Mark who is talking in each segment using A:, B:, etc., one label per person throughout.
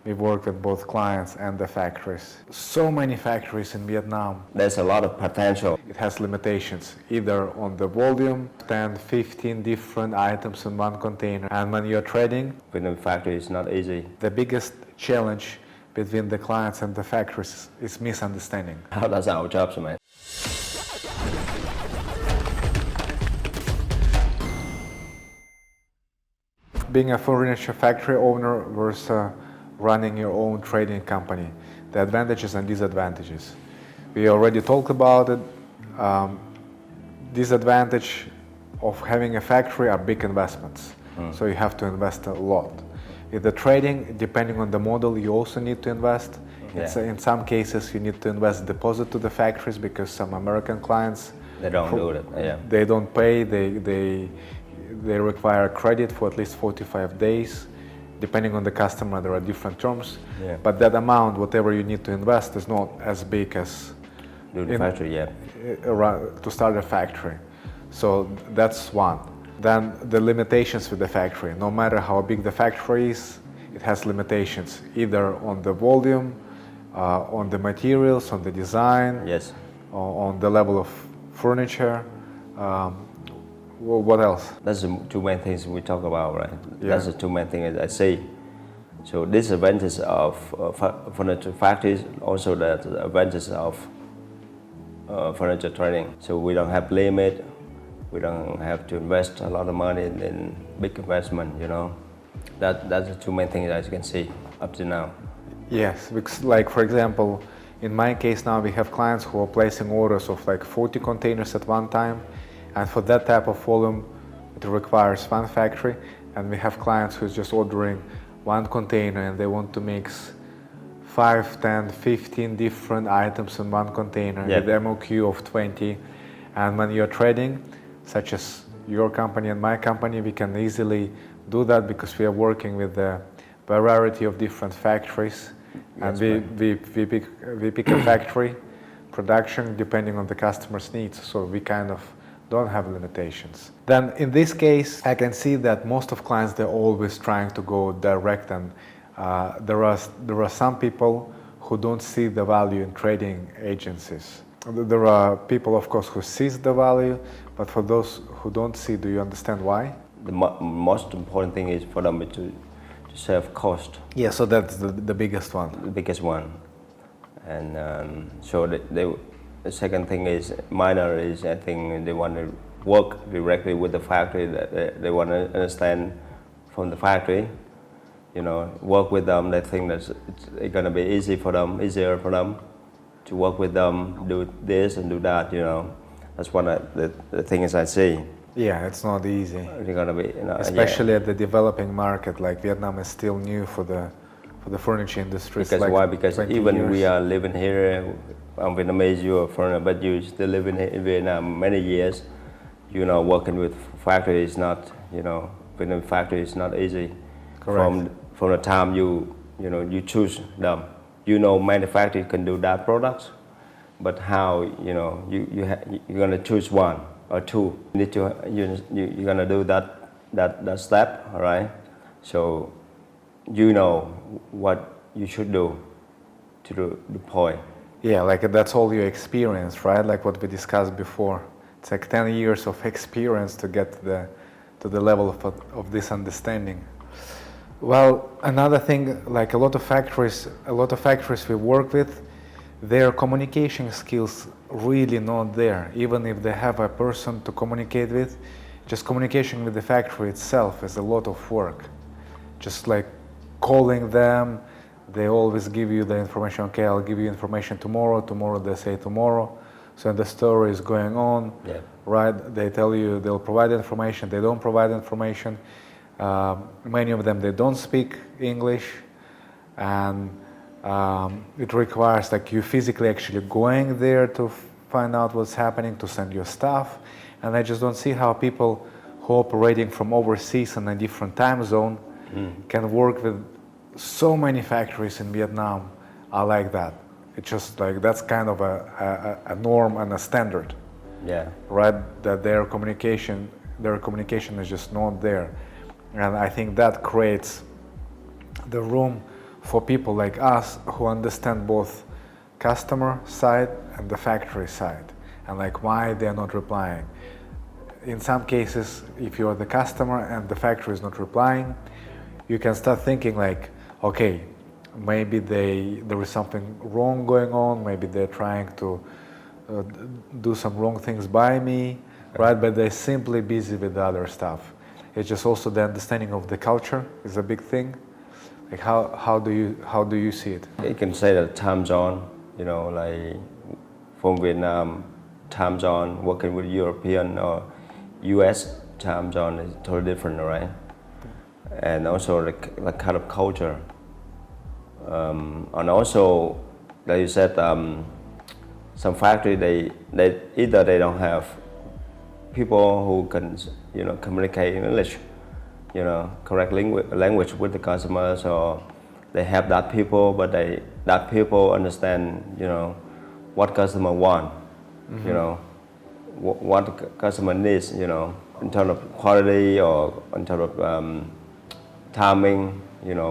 A: We work with both clients and the factories. So many factories in Vietnam.
B: There's a lot of potential.
A: It has limitations, either on the volume, 10, 15 different items in one container. And when you're trading,
B: Vietnam factory is not easy.
A: the biggest challenge between the clients and the factories is misunderstanding.
B: How does our jobs, man?
A: Being a furniture factory owner versus running your own trading company, the advantages and disadvantages. We already talked about it. Disadvantage of having a factory are big investments, so you have to invest a lot. In the trading, depending on the model, you also need to invest.
B: Yeah.
A: In some cases, you need to invest deposit to the factories because some American clients,
B: They don't do it. Yeah.
A: they don't pay. They require credit for at least 45 days. Depending on the customer, there are different terms.
B: Yeah.
A: But that amount, whatever you need to invest, is not as big as
B: Do the factory, yeah.
A: to start a factory. So that's one. Then the limitations with the factory. No matter how big the factory is, it has limitations, either on the volume, on the materials, on the design,
B: Yes.
A: on the level of furniture. What else?
B: That's the two main things we talk about, right?
A: Yeah.
B: That's the two main things I see. So disadvantages of furniture factories, also the advantages of furniture trading. So we don't have limit. We don't have to invest a lot of money in big investment, you know. That's the two main things that you can see up to now.
A: Yes, because like for example, in my case now we have clients who are placing orders of like 40 containers at one time, and for that type of volume it requires one factory, and we have clients who's just ordering one container and they want to mix 5, 10, 15 different items in one container.
B: Yeah.
A: With MOQ of 20, and when you're trading, such as your company and my company, we can easily do that because we are working with a variety of different factories, and we pick a factory production depending on the customer's needs, so we kind of don't have limitations. Then in this case, I can see that most of clients, they're always trying to go direct, and there are some people who don't see the value in trading agencies. There are people, of course, who sees the value, but for those who don't see, do you understand why?
B: The most important thing is for them to save cost.
A: Yeah, so that's the biggest one.
B: The biggest one. And so the second thing is minor is, I think they want to work directly with the factory. That they want to understand from the factory, you know, work with them. They think that it's going to be easier for them to work with them, do this and do that, you know. That's one of the things I see.
A: Yeah, it's not easy.
B: They're gonna be, you know,
A: especially at the developing market, like Vietnam is still new for the furniture industry.
B: Because
A: like
B: why? Because even
A: years.
B: we are living here, I'm Vietnamese, you are foreigner, but you still living in Vietnam many years. You know, working with factory is not, you know, Vietnam factory is not easy.
A: Correct.
B: From the time you choose them, you know, manufacturer can do that products, but how, you know, you're gonna choose one or two. You need to you're gonna do that step, all right? So you know what you should do to deploy.
A: Yeah, like that's all your experience, right? Like what we discussed before. It's like 10 years of experience to get to the level of this understanding. Well, another thing, like a lot of factories we work with, their communication skills really not there. Even if they have a person to communicate with, just communication with the factory itself is a lot of work. Just like calling them, they always give you the information, okay, I'll give you information tomorrow, they say tomorrow. So the story is going on,
B: yeah.
A: Right? They tell you they'll provide information, they don't provide information. Many of them, they don't speak English, and it requires like you physically actually going there to find out what's happening, to send your stuff. And I just don't see how people who are operating from overseas in a different time zone can work with so many factories in Vietnam are like that. It's just like that's kind of a norm and a standard.
B: Yeah.
A: Right? That their communication is just not there. And I think that creates the room for people like us who understand both customer side and the factory side, and like why they're not replying. In some cases, if you're the customer and the factory is not replying, you can start thinking like, okay, maybe there is something wrong going on, maybe they're trying to do some wrong things by me, right? But they're simply busy with the other stuff. It's just also the understanding of the culture is a big thing. Like how do you see it?
B: You can say that time zone, like from Vietnam, time zone, working with European or US time zone is totally different, right? And also the kind of culture. And also, like you said, some factory they either they don't have people who can communicate in English, correct language with the customers, or they have that people, but that people understand what customer want, what customer needs, in terms of quality or in terms of timing,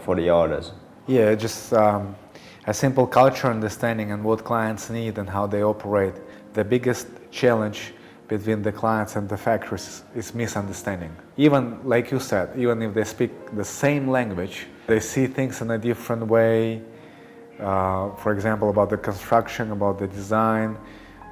B: for the orders.
A: Yeah, just a simple culture understanding and what clients need and how they operate. The biggest challenge between the clients and the factories is misunderstanding. Even like you said, even if they speak the same language, they see things in a different way. For example, about the construction, about the design,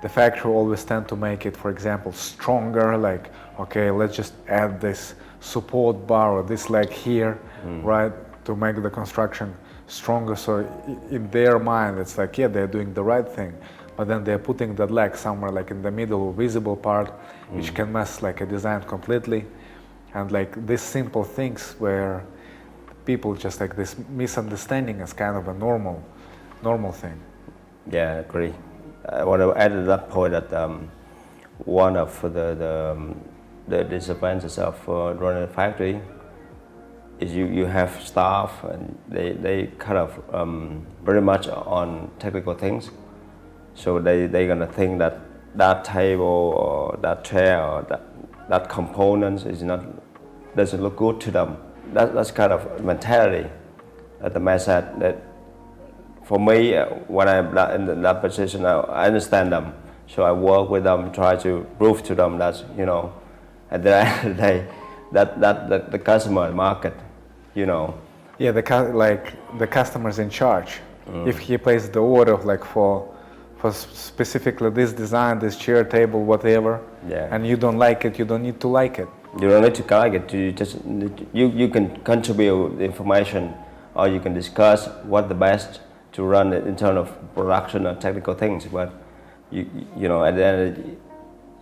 A: the factory always tend to make it, for example, stronger, like, okay, let's just add this support bar or this leg here, right, to make the construction stronger. So in their mind, it's like, yeah, they're doing the right thing, but then they're putting that leg somewhere like in the middle, visible part, which can mess like a design completely. And like these simple things where people just like this misunderstanding is kind of a normal thing.
B: Yeah, I agree. I want to add to that point that one of the disadvantages of running a factory is you have staff and they kind of very much on technical things, so they're gonna think that table or that chair or that component doesn't look good to them. That's kind of mentality at the mindset that for me, when I'm in that position, I understand them, so I work with them, try to prove to them that at the end of the day that the customer market.
A: Yeah, the customer's in charge. If he places the order like for specifically this design, this chair, table, whatever, and you don't like it, you don't need to like it.
B: You don't need to like it. You just you can contribute the information, or you can discuss what the best to run it in terms of production or technical things. But at the end,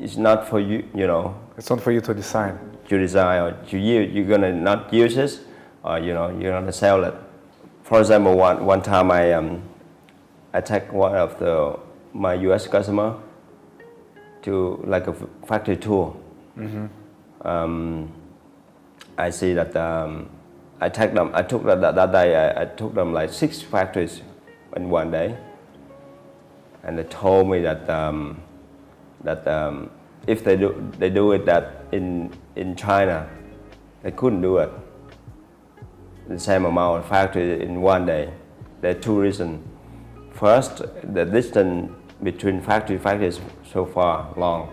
B: it's not for you.
A: It's not for you to decide.
B: To design or to use. You're gonna not use it. Or you're gonna sell it. For example, one time I take one of my U.S. customer to like a factory tour. I see that I took that day. I took them like 6 factories in one day, and they told me that if they do it that in China, they couldn't do it. The same amount of factory in one day. There are 2 reasons. First, the distance between factory is so far long,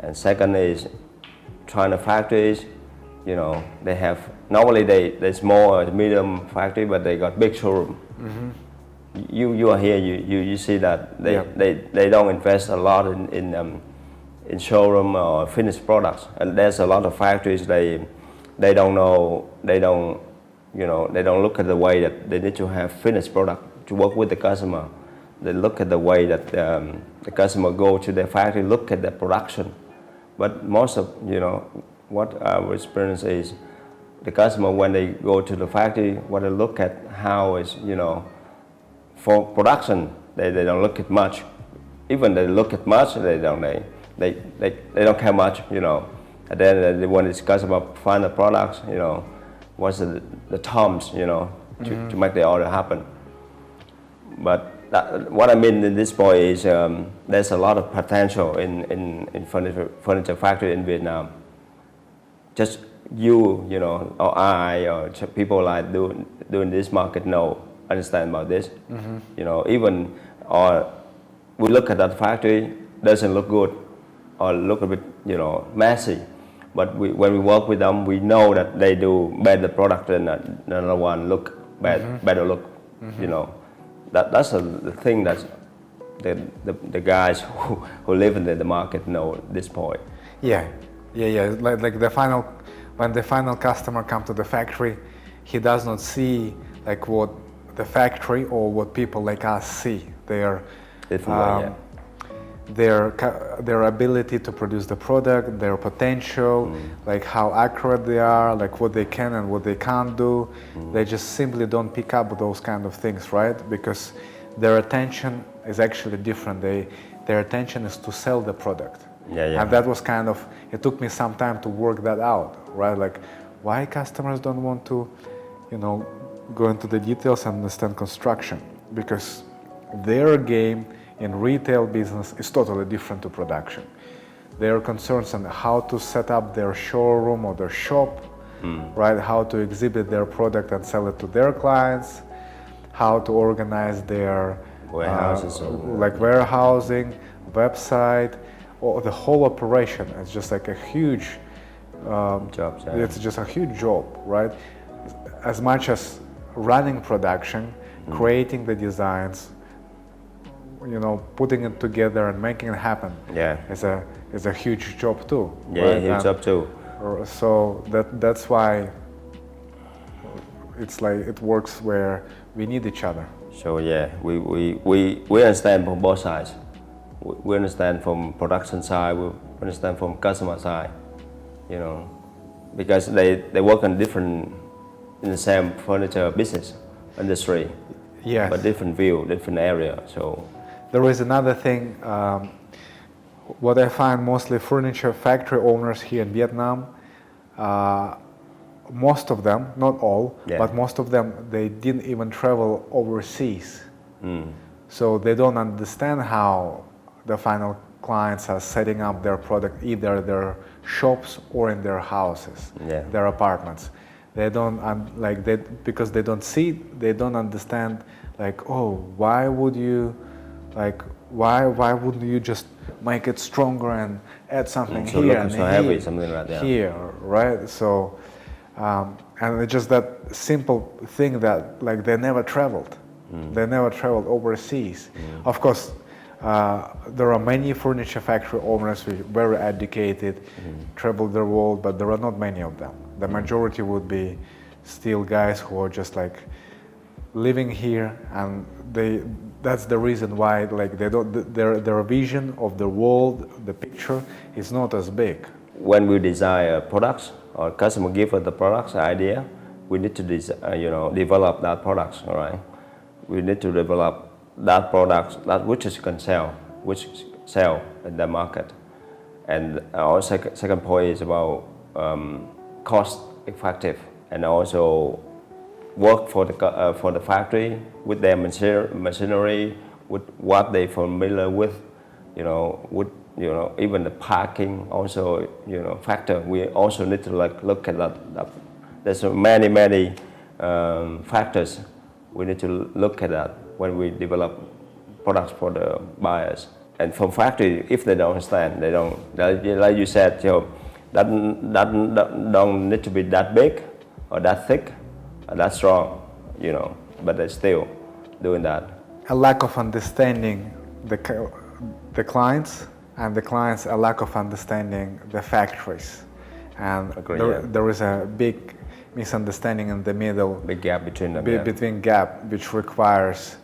B: and second is China factories. They have normally they small or medium factory, but they got big showroom. You are here. You see that they don't invest a lot in showroom or finished products, and there's a lot of factories they don't know they don't look at the way that they need to have finished product to work with the customer. They look at the way that the customer go to their factory, look at the production. But most of, what our experience is, the customer, when they go to the factory, what they look at how is, for production, they don't look at much. Even they look at much, they don't care much, And then they want to discuss about final products, what's the terms, to make the order happen. But what I mean in this point is there's a lot of potential in furniture factory in Vietnam. Just or I or people like doing this market know understand about this. You know, even or we look at that factory, doesn't look good or look a bit, you know, messy. But when we work with them, we know that they do better product than another one, look better look. You know, that's the thing that the guys who live in the market know at this point.
A: Yeah. Like when the final customer comes to the factory, he does not see like what the factory or what people like us see. Their ability to produce the product, their potential, like how accurate they are, like what they can and what they can't do. They just simply don't pick up those kind of things, right? Because their attention is actually different. Their attention is to sell the product. And that was kind of, it took me some time to work that out, right? Like why customers don't want to, you know, go into the details and understand construction, because their game in retail business is totally different to production. Their concerns on how to set up their showroom or their shop, right? How to exhibit their product and sell it to their clients, how to organize their
B: warehouses,
A: like warehousing, website, or the whole operation. It's just like a huge
B: job.
A: It's just a huge job, right? As much as running production, creating the designs, you know, putting it together and making it happen. Is a huge job too.
B: Right? Huge job too.
A: So that's why it's like it works where we need each other.
B: So we understand from both sides. We understand from production side. We understand from customer side. You know, because they work in the same furniture business industry.
A: Yes.
B: But different view, different area. So
A: there is another thing. What I find mostly furniture factory owners here in Vietnam, most of them, not all, but most of them, they didn't even travel overseas. So they don't understand how the final clients are setting up their product, either their shops or in their houses, their apartments. They don't because they don't see, they don't understand. Like, oh, why would you, like, why wouldn't you just make it stronger and add something
B: so
A: here and
B: so
A: here,
B: heavy, something like that.
A: Here, right? So, and it's just that simple thing that like they never traveled. They never traveled overseas. Of course, there are many furniture factory owners who are very educated, travel the world, but there are not many of them. The majority would be still guys who are just like living here, and that's the reason why like they don't, their vision of the world, the picture is not as big.
B: When we design products or customer give us the products idea, we need to develop that products. All right, we need to develop that product that which can sell in the market. And our second point is about cost effective, and also work for the factory with their machinery, with what they familiar with, even the parking also, factor. We also need to look at that. There's many factors we need to look at that when we develop products for the buyers. And from factory, if they don't understand, they don't, like you said, that don't need to be that big or that thick or that strong, but they're still doing that.
A: A lack of understanding the clients, and the clients a lack of understanding the factories. And there is a big misunderstanding in the middle.
B: Big gap between them.
A: Between gap, which requires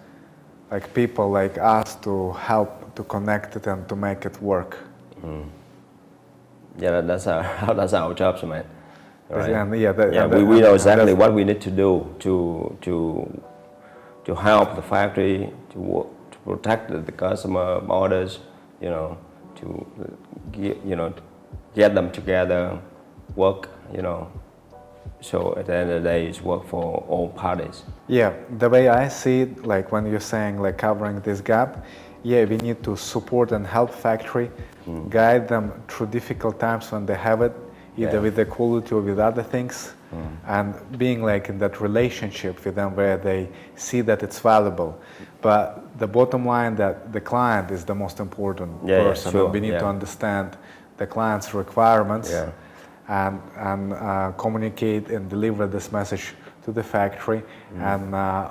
A: like people like us to help to connect it and to make it work.
B: Yeah, that's our job, man. Right?
A: And
B: we know exactly what we need to do to help the factory, to protect the customer orders, to get them together, work, So at the end of the day, it's work for all parties.
A: Yeah, the way I see it, like when you're saying like covering this gap, we need to support and help factory, guide them through difficult times when they have it, either with the quality or with other things, and being like in that relationship with them where they see that it's valuable. But the bottom line that the client is the most important person,
B: sure,
A: and we need to understand the client's requirements and communicate and deliver this message to the factory and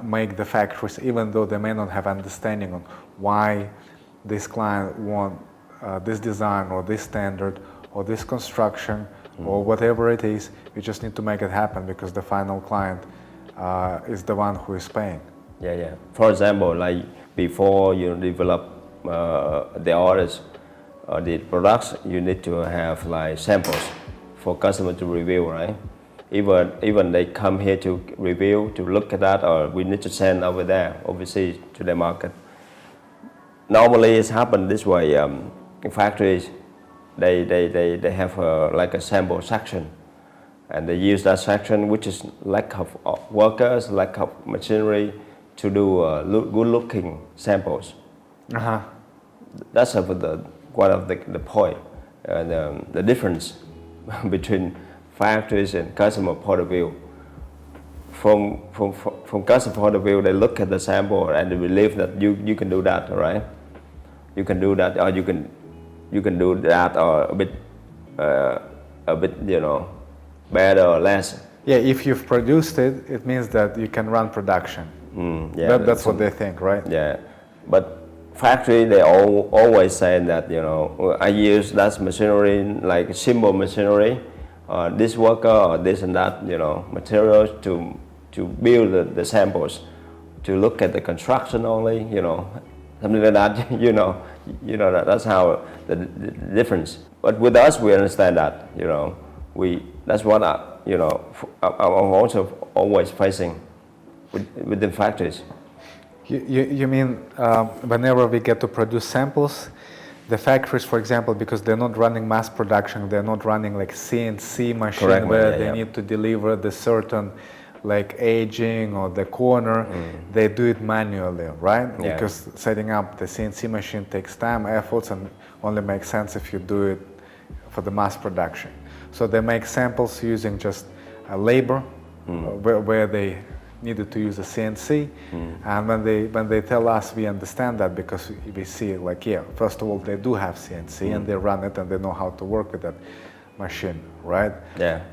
A: make the factories, even though they may not have understanding on why this client want this design or this standard or this construction or whatever it is, we just need to make it happen because the final client is the one who is paying.
B: For example, like before you develop the orders or the products, you need to have like samples for customer to review, right? Even they come here to review, to look at that, or we need to send over there, overseas to the market. Normally it's happened this way. Factories, they have like a sample section, and they use that section, which is lack of workers, lack of machinery, to do good-looking samples. That's one of the point, the difference between factories and customer point of view. From customer point of view, they look at the sample and they believe that you can do that, right? You can do that, or you can do that, or a bit, better or less.
A: Yeah, if you've produced it, it means that you can run production. That's what they think, right?
B: Yeah, but factory, they always say that, I use that machinery, like simple machinery, this worker or this and that, materials to build the samples, to look at the construction only, something like that. That's how the difference. But with us, we understand that, that's what I'm also always facing with the factories.
A: You mean whenever we get to produce samples, the factories, for example, because they're not running mass production, they're not running like CNC machine where they need to deliver the certain like aging or the corner, they do it manually, right? Because setting up the CNC machine takes time, efforts, and only makes sense if you do it for the mass production. So they make samples using just labor, where they needed to use a CNC, and when they tell us, we understand that because we see like, first of all, they do have CNC and they run it and they know how to work with that machine, right?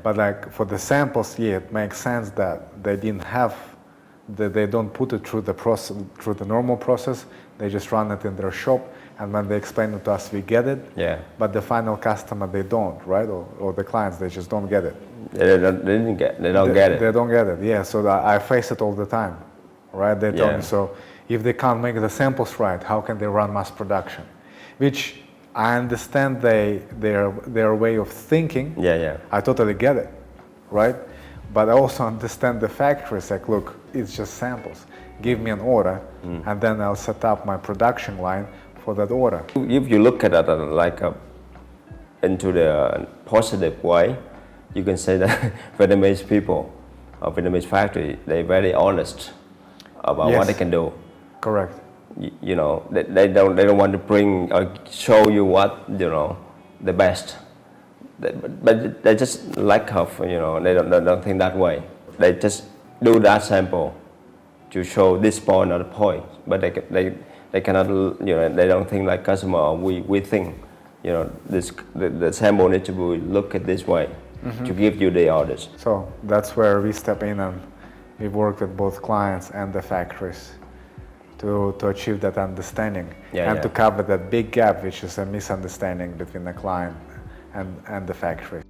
A: But like for the samples, it makes sense that they didn't have, they don't put it through the process, through the normal process. They just run it in their shop, and when they explain it to us, we get it. But the final customer, they don't, right? Or the clients, they just don't get it.
B: They don't get it.
A: They don't get it. Yeah. So I face it all the time, right? They tell me, so if they can't make the samples right, how can they run mass production? Which I understand their way of thinking. I totally get it, right? But I also understand the factories. Like, look, it's just samples. Give me an order, and then I'll set up my production line for that order.
B: If you look at it like into the positive way, you can say that Vietnamese people, or Vietnamese factory, they're very honest about what they can do.
A: Correct.
B: They don't want to bring or show you what the best. But they just lack of they don't think that way. They just do that sample to show this point or the point, but they cannot they don't think like customer or we think the sample needs to be look at this way. To give you the orders.
A: So that's where we step in, and we work with both clients and the factories to achieve that understanding and to cover that big gap, which is a misunderstanding between the client and the factory.